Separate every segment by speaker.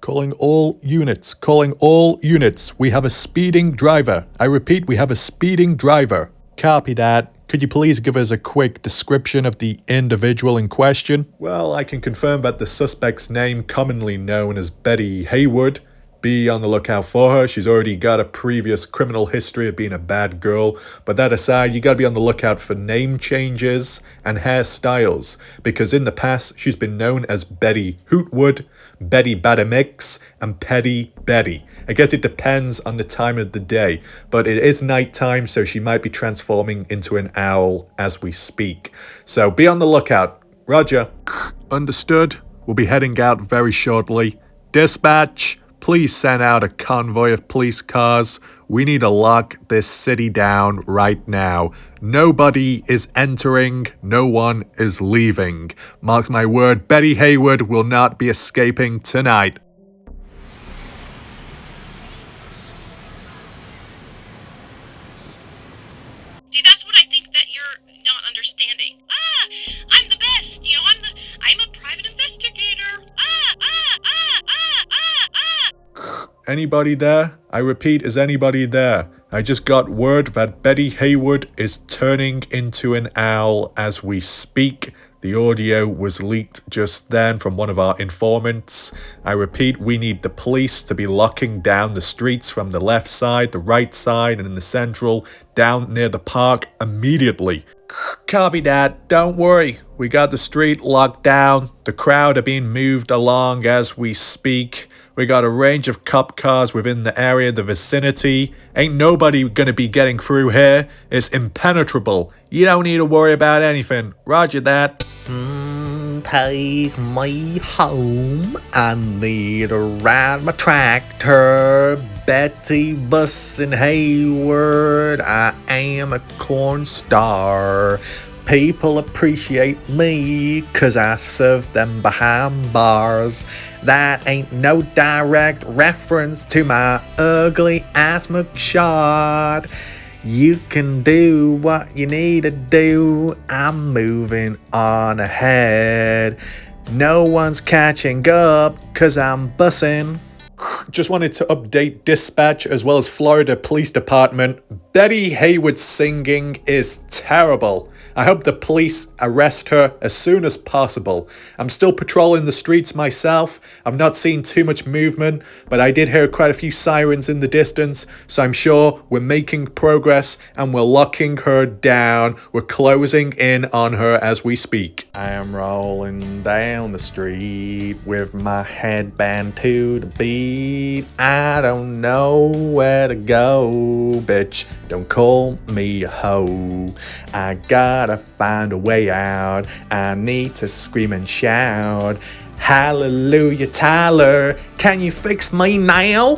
Speaker 1: Calling all units, calling all units. We have a speeding driver. I repeat, we have a speeding driver. Copy that. Could you please give us a quick description of the individual in question? Well, I can confirm that the suspect's name, commonly known as Bette Hayward. Be on the lookout for her. She's already got a previous criminal history of being a bad girl. But that aside, you gotta be on the lookout for name changes and hairstyles. Because in the past, she's been known as Betty Hootwood, Betty Badamix, and Petty Betty. I guess it depends on the time of the day. But it is nighttime, so she might be transforming into an owl as we speak. So be on the lookout. Roger. Understood. We'll be heading out very shortly. Dispatch. Please send out a convoy of police cars. We need to lock this city down right now. Nobody is entering. No one is leaving. Mark my word, Bette Hayward will not be escaping tonight.
Speaker 2: See, that's what I think that you're not understanding. I'm the best. You know, I'm a private investigator.
Speaker 1: Anybody there? I repeat, is anybody there? I just got word that Bette Hayward is turning into an owl as we speak. The audio was leaked just then from one of our informants. I repeat, we need the police to be locking down the streets from the left side, the right side, and in the central, down near the park immediately. Copy that. Don't worry. We got the street locked down. The crowd are being moved along as we speak. We got a range of cop cars within the area, the vicinity. Ain't nobody gonna be getting through here. It's impenetrable. You don't need to worry about anything. Roger that.
Speaker 3: Take me home. I need to ride my tractor. Betty bussin' Hayward. I am a corn star. People appreciate me 'cause I serve them behind bars. That ain't no direct reference to my ugly ass mugshot. You can do what you need to do. I'm moving on ahead. No one's catching up 'cause I'm bussin'. Just wanted to update dispatch as well as Florida Police Department. Bette Hayward's singing is terrible. I hope the police arrest her as soon as possible. I'm still patrolling the streets myself. I've not seen too much movement, but I did hear quite a few sirens in the distance, so I'm sure we're making progress and we're locking her down. We're closing in on her as we speak. I am rolling down the street with my headband to the beat. I don't know where to go, bitch. Don't call me a hoe. I gotta find a way out. I need to scream and shout. Hallelujah, Tyler. Can you fix me now?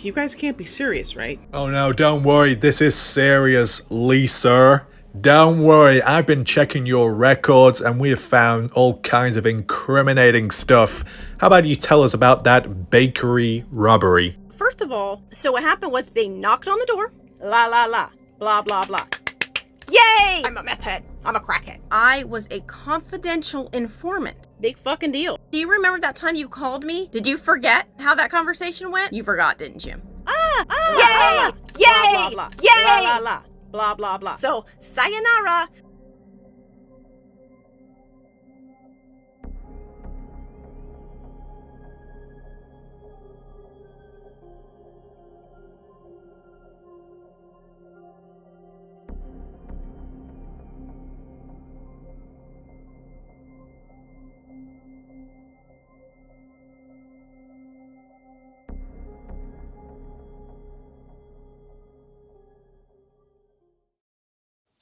Speaker 4: You guys can't be serious, right?
Speaker 1: Oh no, don't worry. This is serious, Lisa. Don't worry, I've been checking your records and we have found all kinds of incriminating stuff. How about you tell us about that bakery robbery?
Speaker 2: First of all, so what happened was they knocked on the door. La la la. Blah blah blah. Yay! I'm a meth head. I'm a crackhead. I was a confidential informant. Big fucking deal. Do you remember that time you called me? Did you forget how that conversation went? You forgot, didn't you? Yay! Yay! Blah, blah, blah. Yay! La la la. Blah blah blah. So, sayonara.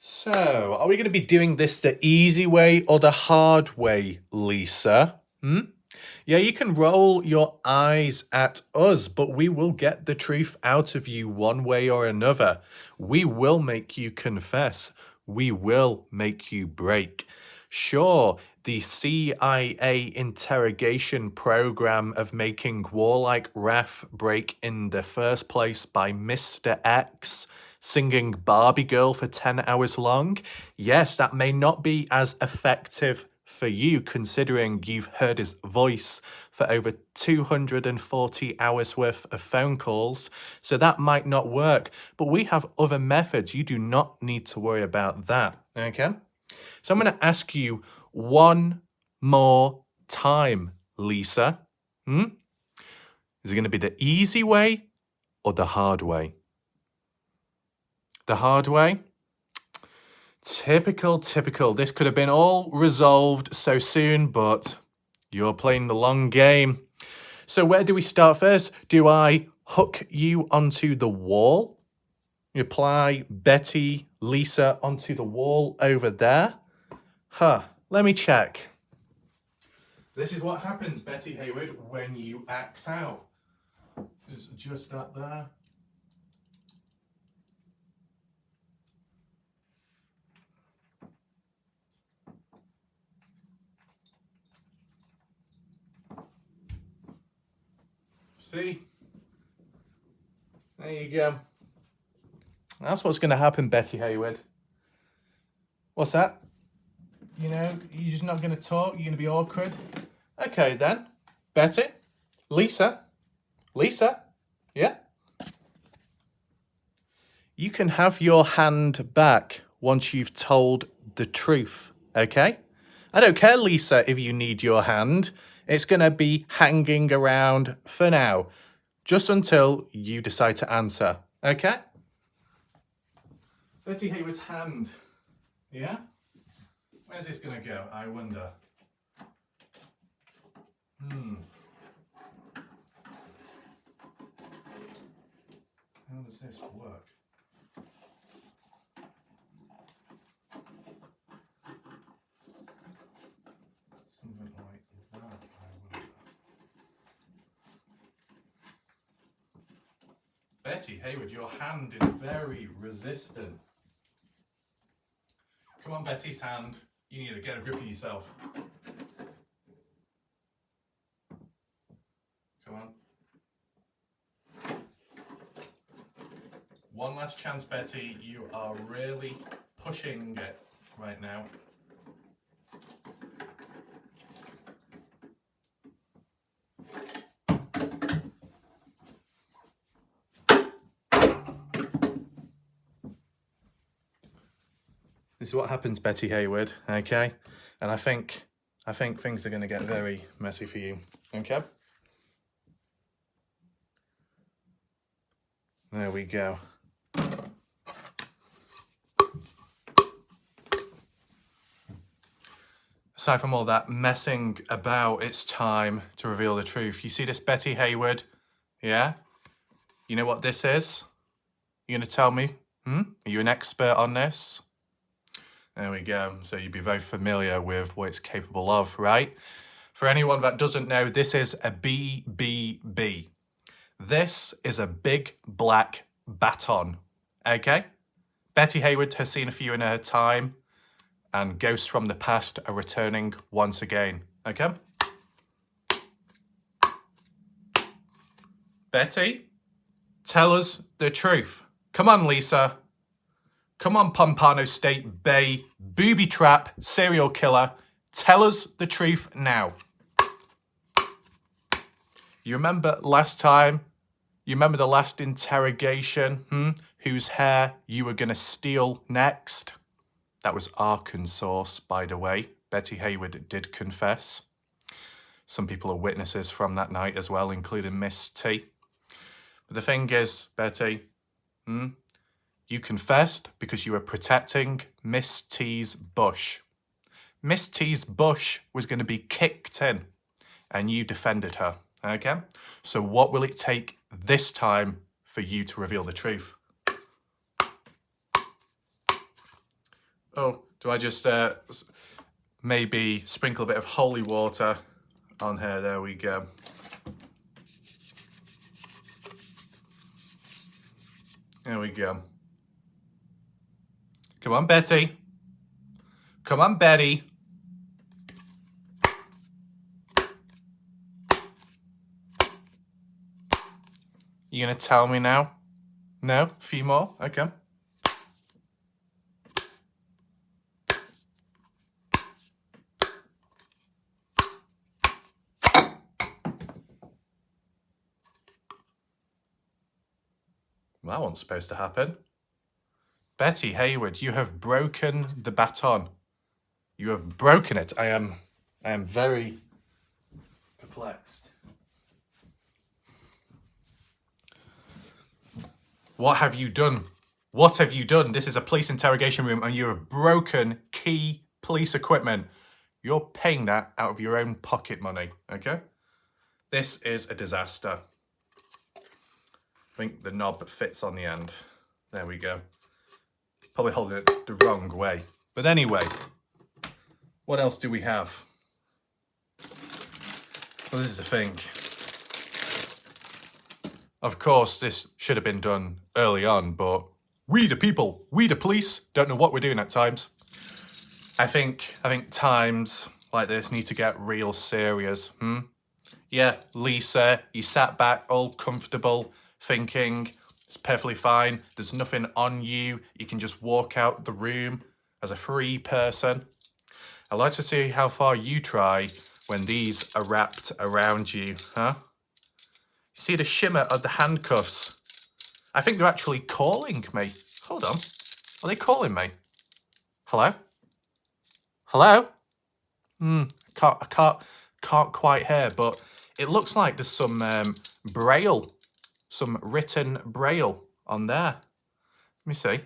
Speaker 1: So, are we going to be doing this the easy way or the hard way, Lisa? Yeah, you can roll your eyes at us, but we will get the truth out of you one way or another. We will make you confess. We will make you break. Sure, the CIA interrogation program of making warlike Raph break in the first place by Mr. X singing Barbie Girl for 10 hours long. Yes, that may not be as effective for you, considering you've heard his voice for over 240 hours worth of phone calls, so that might not work. But we have other methods. You do not need to worry about that, okay? So I'm going to ask you one more time, Lisa. Is it going to be the easy way or the hard way? The hard way? Typical. This could have been all resolved so soon, but you're playing the long game. So where do we start first? Do I hook you onto the wall? You apply Betty, Lisa onto the wall over there? Let me check. This is what happens, Betty Hayward, when you act out. Just adjust that there. See? There you go. That's what's going to happen, Betty Hayward. What's that? You know, you're just not going to talk? You're going to be awkward? Okay, then. Betty? Lisa? Yeah? You can have your hand back once you've told the truth, okay? I don't care, Lisa, if you need your hand. It's going to be hanging around for now, just until you decide to answer, okay? Betty Hayward's hand, yeah? Where's this going to go, I wonder? How does this work? Something like that, I wonder. Betty Hayward, your hand is very resistant. Come on, Betty's hand. You need to get a grip of yourself. Come on. One last chance, Betty. You are really pushing it right now. This is what happens, Betty Hayward, okay? And I think things are going to get very messy for you, okay? There we go. Aside from all that messing about, it's time to reveal the truth. You see this, Betty Hayward? Yeah? You know what this is? You going to tell me? Are you an expert on this? There we go. So you'd be very familiar with what it's capable of, right? For anyone that doesn't know, this is a BBB. This is a big black baton, okay? Betty Hayward has seen a few in her time, and ghosts from the past are returning once again, okay? Betty, tell us the truth. Come on, Lisa. Come on, Pompano State Bay, booby trap, serial killer. Tell us the truth now. You remember last time? You remember the last interrogation? Whose hair you were going to steal next? That was Arkansas, by the way. Betty Hayward did confess. Some people are witnesses from that night as well, including Miss T. But the thing is, Betty, you confessed because you were protecting Miss T's bush. Miss T's bush was going to be kicked in, and you defended her, okay? So what will it take this time for you to reveal the truth? Oh, do I just maybe sprinkle a bit of holy water on her? There we go. There we go. Come on, Betty. Come on, Betty. You gonna tell me now? No? A few more? Okay. That wasn't supposed to happen. Betty Hayward, you have broken the baton. You have broken it. I am very perplexed. What have you done? What have you done? This is a police interrogation room and you have broken key police equipment. You're paying that out of your own pocket money, okay? This is a disaster. I think the knob fits on the end. There we go. Probably holding it the wrong way. But anyway, what else do we have? Well, this is the thing. Of course, this should have been done early on, but we the people, we the police, don't know what we're doing at times. I think times like this need to get real serious. Yeah, Lisa, you sat back all comfortable, thinking it's perfectly fine. There's nothing on you. You can just walk out the room as a free person. I'd like to see how far you try when these are wrapped around you, huh? See the shimmer of the handcuffs. I think they're actually calling me. Hold on. Are they calling me? Hello? Hello? I can't quite hear, but it looks like there's some braille, some written braille on there. Let me see.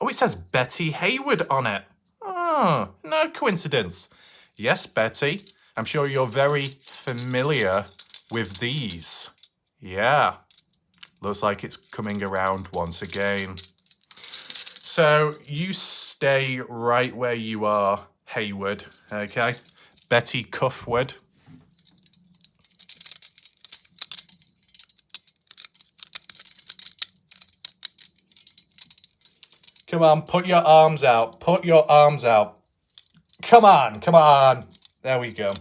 Speaker 1: Oh, it says Betty Hayward on it. Oh, no coincidence. Yes, Betty. I'm sure you're very familiar with these. Yeah. Looks like it's coming around once again. So you stay right where you are, Hayward, okay? Betty Cuffwood. Come on, put your arms out. Put your arms out. Come on, come on. There we go.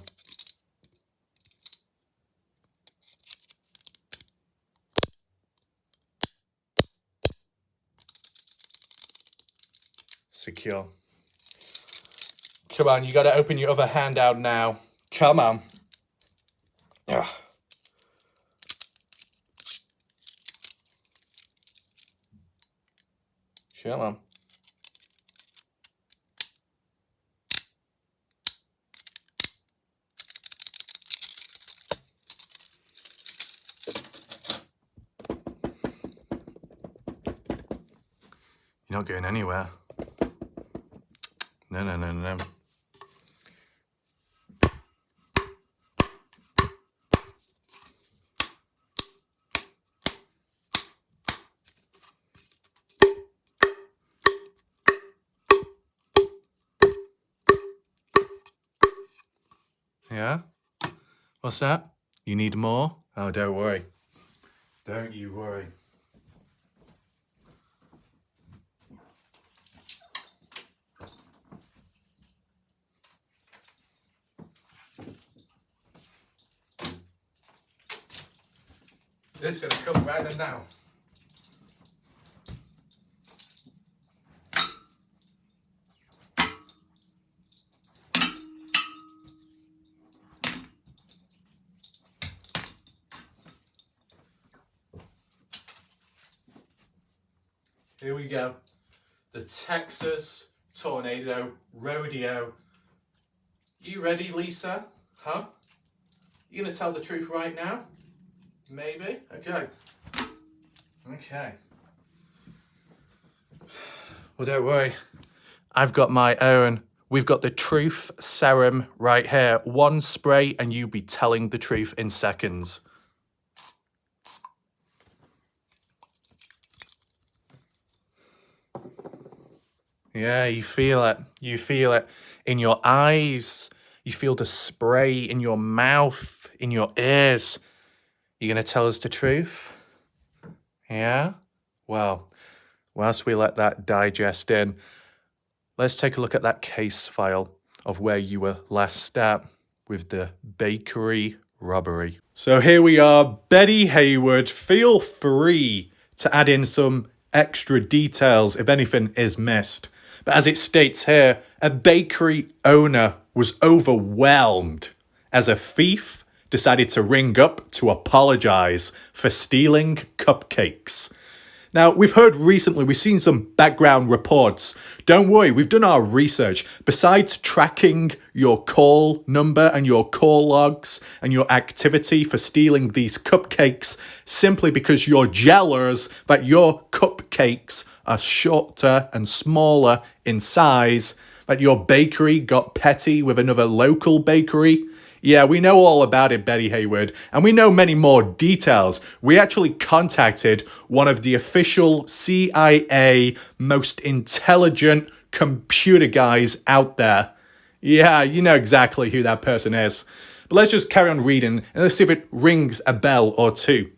Speaker 1: Secure. Come on, you got to open your other hand out now. Come on. Ugh. Come on. You're not going anywhere. No. Yeah? What's that? You need more? Oh, don't worry. Don't you worry. This is going to come right in now. Here we go. The Texas Tornado Rodeo. You ready, Lisa? Huh? You gonna tell the truth right now? Maybe? Okay. Okay. Well, don't worry. I've got my own. We've got the truth serum right here. One spray and you'll be telling the truth in seconds. Yeah, you feel it. You feel it in your eyes. You feel the spray in your mouth, in your ears. You gonna tell us the truth? Yeah? Well, whilst we let that digest in, let's take a look at that case file of where you were last at with the bakery robbery. So here we are, Betty Hayward. Feel free to add in some extra details if anything is missed. But as it states here, a bakery owner was overwhelmed as a thief decided to ring up to apologize for stealing cupcakes. Now, we've seen some background reports. Don't worry, we've done our research. Besides tracking your call number and your call logs and your activity for stealing these cupcakes, simply because you're jealous that your cupcakes are shorter and smaller in size, that your bakery got petty with another local bakery. Yeah, we know all about it, Bette Hayward, and we know many more details. We actually contacted one of the official CIA most intelligent computer guys out there. Yeah, you know exactly who that person is. But let's just carry on reading and let's see if it rings a bell or two.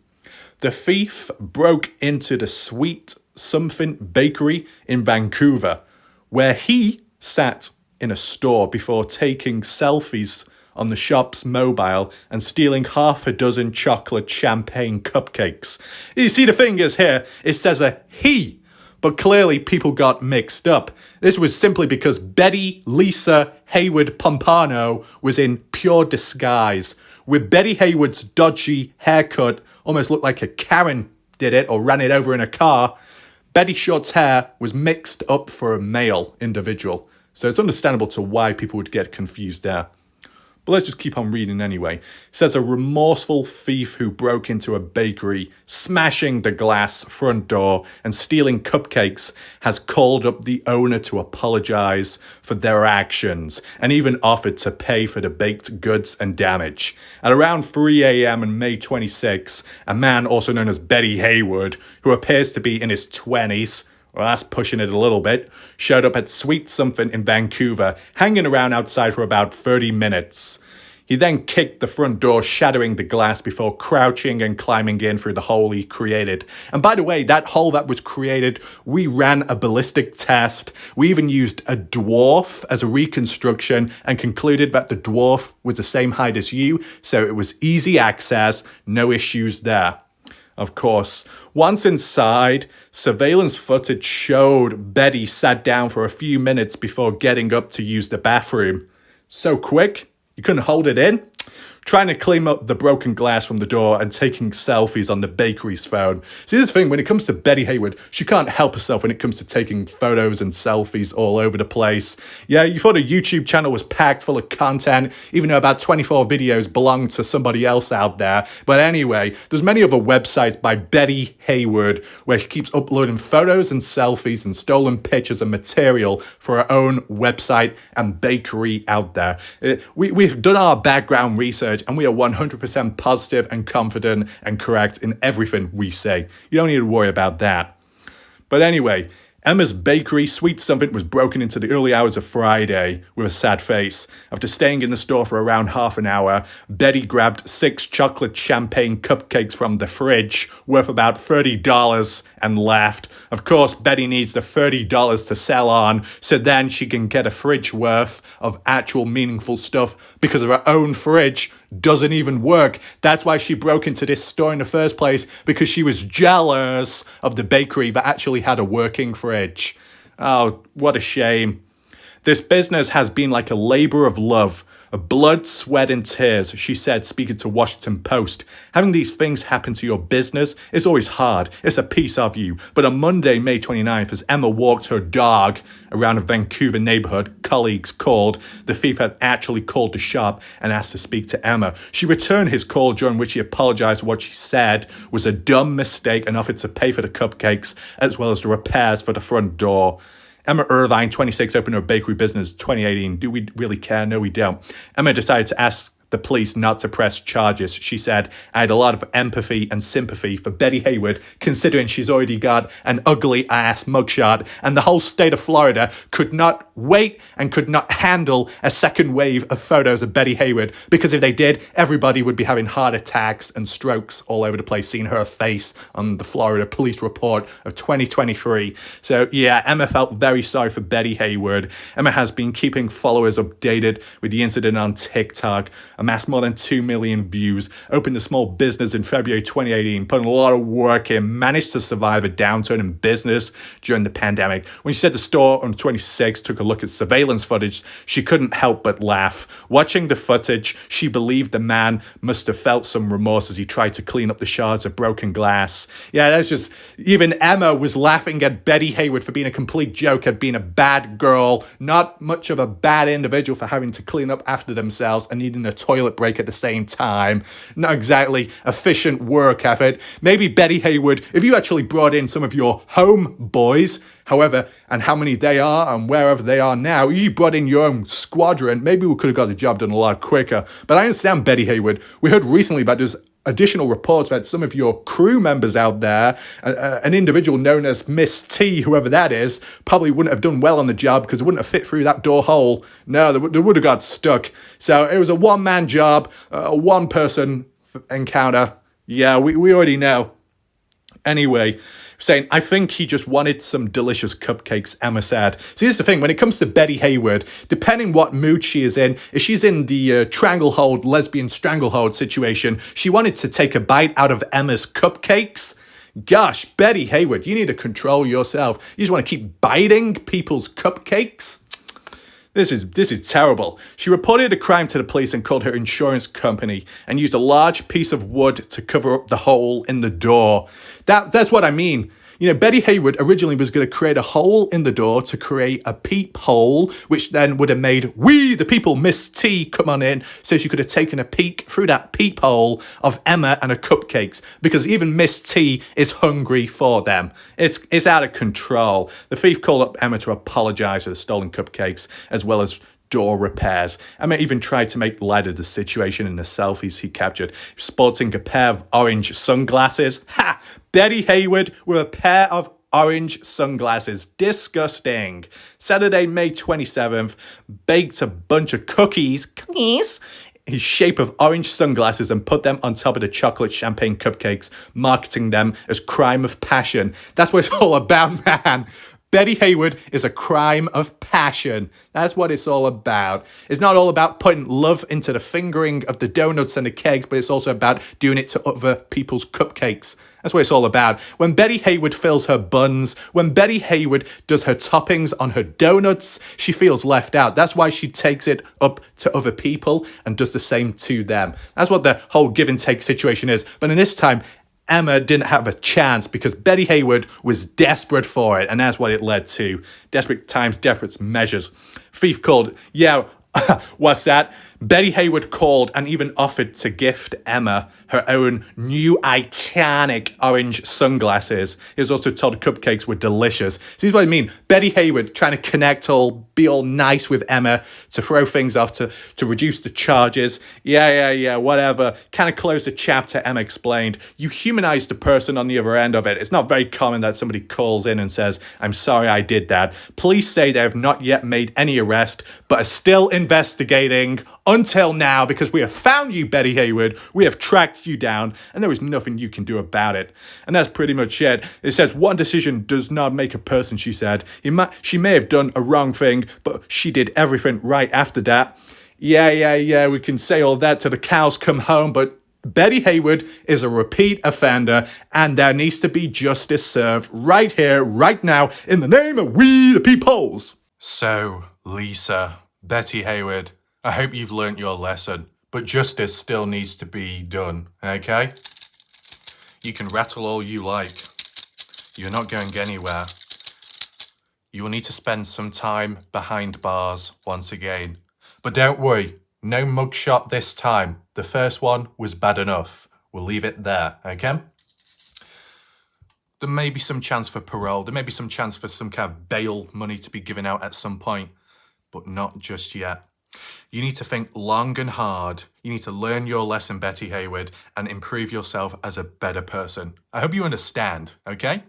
Speaker 1: The thief broke into the Sweet Something Bakery in Vancouver, where he sat in a store before taking selfies on the shop's mobile and stealing half a dozen chocolate champagne cupcakes. You see the fingers here, it says a he, but clearly people got mixed up. This was simply because Betty Lisa Hayward Pompano was in pure disguise. With Bette Hayward's dodgy haircut, almost looked like a Karen did it or ran it over in a car, Betty Short's hair was mixed up for a male individual. So it's understandable to why people would get confused there. But let's just keep on reading anyway. It says a remorseful thief who broke into a bakery, smashing the glass front door and stealing cupcakes, has called up the owner to apologize for their actions and even offered to pay for the baked goods and damage. At around 3 a.m. on May 26, a man also known as Bette Hayward, who appears to be in his 20s, well, that's pushing it a little bit, showed up at Sweet Something in Vancouver, hanging around outside for about 30 minutes. He then kicked the front door, shattering the glass before crouching and climbing in through the hole he created. And by the way, that hole that was created, we ran a ballistic test. We even used a dwarf as a reconstruction and concluded that the dwarf was the same height as you, so it was easy access, no issues there. Of course, once inside, surveillance footage showed Betty sat down for a few minutes before getting up to use the bathroom. So quick, you couldn't hold it in? Trying to clean up the broken glass from the door and taking selfies on the bakery's phone. See, this thing, when it comes to Bette Hayward, she can't help herself when it comes to taking photos and selfies all over the place. Yeah, you thought a YouTube channel was packed full of content, even though about 24 videos belong to somebody else out there. But anyway, there's many other websites by Bette Hayward where she keeps uploading photos and selfies and stolen pictures and material for her own website and bakery out there. We've done our background research, and we are 100% positive and confident and correct in everything we say. You don't need to worry about that. But anyway, Emma's bakery, Sweet Something, was broken into the early hours of Friday with a sad face. After staying in the store for around half an hour, Betty grabbed 6 chocolate champagne cupcakes from the fridge, worth about $30, and left. Of course, Betty needs the $30 to sell on, so then she can get a fridge worth of actual meaningful stuff, because her own fridge doesn't even work. That's why she broke into this store in the first place, because she was jealous of the bakery that actually had a working fridge. Oh, what a shame. This business has been like a labor of love, of blood, sweat, and tears, she said, speaking to Washington Post. Having these things happen to your business is always hard. It's a piece of you. But on Monday, May 29th, as Emma walked her dog around a Vancouver neighborhood, colleagues called. The thief had actually called the shop and asked to speak to Emma. She returned his call, during which he apologized for what she said was a dumb mistake and offered to pay for the cupcakes as well as the repairs for the front door. Emma Irvine, 26, opened her bakery business in 2018. Do we really care? No, we don't. Emma decided to ask the police not to press charges. She said, I had a lot of empathy and sympathy for Bette Hayward, considering she's already got an ugly ass mugshot, and the whole state of Florida could not wait and could not handle a second wave of photos of Bette Hayward, because if they did, everybody would be having heart attacks and strokes all over the place, seeing her face on the Florida police report of 2023. So yeah, Emma felt very sorry for Bette Hayward. Emma has been keeping followers updated with the incident on TikTok. amassed more than 2 million views, opened a small business in February 2018, put in a lot of work in, managed to survive a downturn in business during the pandemic. When she said the store on 26 took a look at surveillance footage, she couldn't help but laugh. Watching the footage, she believed the man must have felt some remorse as he tried to clean up the shards of broken glass. Yeah, that's just, even Emma was laughing at Bette Hayward for being a complete joke, at being a bad girl, not much of a bad individual for having to clean up after themselves and needing a toilet break at the same time. Not exactly efficient work effort. Maybe Bette Hayward, if you actually brought in some of your home boys, however, and how many they are and wherever they are now, you brought in your own squadron, maybe we could have got the job done a lot quicker. But I understand, Bette Hayward. We heard recently about this additional reports about some of your crew members out there, an individual known as Miss T, whoever that is, probably wouldn't have done well on the job because it wouldn't have fit through that door hole. No, they would have got stuck. So it was a one-man job, a one-person encounter. Yeah, we already know. Anyway, saying, I think he just wanted some delicious cupcakes, Emma said. See, here's the thing. When it comes to Bette Hayward, depending what mood she is in, if she's in the stranglehold, lesbian stranglehold situation, she wanted to take a bite out of Emma's cupcakes. Gosh, Bette Hayward, you need to control yourself. You just want to keep biting people's cupcakes? This is terrible. She reported a crime to the police and called her insurance company and used a large piece of wood to cover up the hole in the door. That's what I mean. You know, Bette Hayward originally was going to create a hole in the door to create a peephole, which then would have made we, the people, Miss T, come on in, so she could have taken a peek through that peephole of Emma and her cupcakes, because even Miss T is hungry for them. It's out of control. The thief called up Emma to apologize for the stolen cupcakes, as well as door repairs. Emma even tried to make light of the situation in the selfies he captured, sporting a pair of orange sunglasses. Ha! Bette Hayward with a pair of orange sunglasses. Disgusting. Saturday, May 27th, baked a bunch of cookies, his shape of orange sunglasses, and put them on top of the chocolate champagne cupcakes, marketing them as crime of passion. That's what it's all about, man. Bette Hayward is a crime of passion. That's what it's all about. It's not all about putting love into the fingering of the donuts and the cakes, but it's also about doing it to other people's cupcakes. That's what it's all about. When Bette Hayward fills her buns, when Bette Hayward does her toppings on her donuts, she feels left out. That's why she takes it up to other people and does the same to them. That's what the whole give and take situation is. But in this time, Emma didn't have a chance because Bette Hayward was desperate for it, and that's what it led to. Desperate times, desperate measures. Thief called, yeah, what's that? Bette Hayward called and even offered to gift Emma her own new iconic orange sunglasses. He was also told the cupcakes were delicious. See what I mean? Bette Hayward trying to connect be all nice with Emma, to throw things off, to reduce the charges. Yeah, whatever. Kind of close the chapter, Emma explained. You humanize the person on the other end of it. It's not very common that somebody calls in and says, I'm sorry I did that. Police say they have not yet made any arrest, but are still investigating until now, because we have found you, Bette Hayward. We have tracked you down, and there is nothing you can do about it. And that's pretty much it. It says, one decision does not make a person, she said. She may have done a wrong thing, but she did everything right after that. Yeah, we can say all that till the cows come home, but Bette Hayward is a repeat offender, and there needs to be justice served right here, right now, in the name of we the peoples.
Speaker 5: So, Lisa, Bette Hayward, I hope you've learnt your lesson, but justice still needs to be done, okay? You can rattle all you like. You're not going anywhere. You will need to spend some time behind bars once again. But don't worry, no mugshot this time. The first one was bad enough. We'll leave it there, okay? There may be some chance for parole. There may be some chance for some kind of bail money to be given out at some point, but not just yet. You need to think long and hard. You need to learn your lesson, Bette Hayward, and improve yourself as a better person. I hope you understand, okay?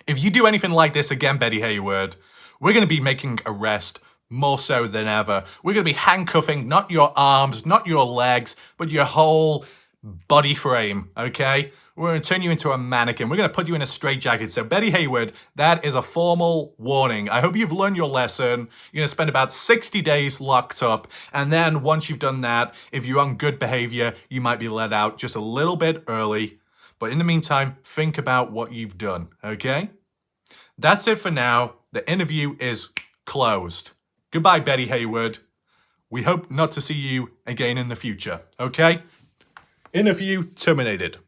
Speaker 5: If you do anything like this again, Bette Hayward, we're going to be making arrest more so than ever. We're going to be handcuffing not your arms, not your legs, but your whole body frame, okay? We're going to turn you into a mannequin. We're going to put you in a straitjacket. So, Betty Hayward, that is a formal warning. I hope you've learned your lesson. You're going to spend about 60 days locked up. And then once you've done that, if you're on good behavior, you might be let out just a little bit early. But in the meantime, think about what you've done, okay? That's it for now. The interview is closed. Goodbye, Betty Hayward. We hope not to see you again in the future, okay? Interview terminated.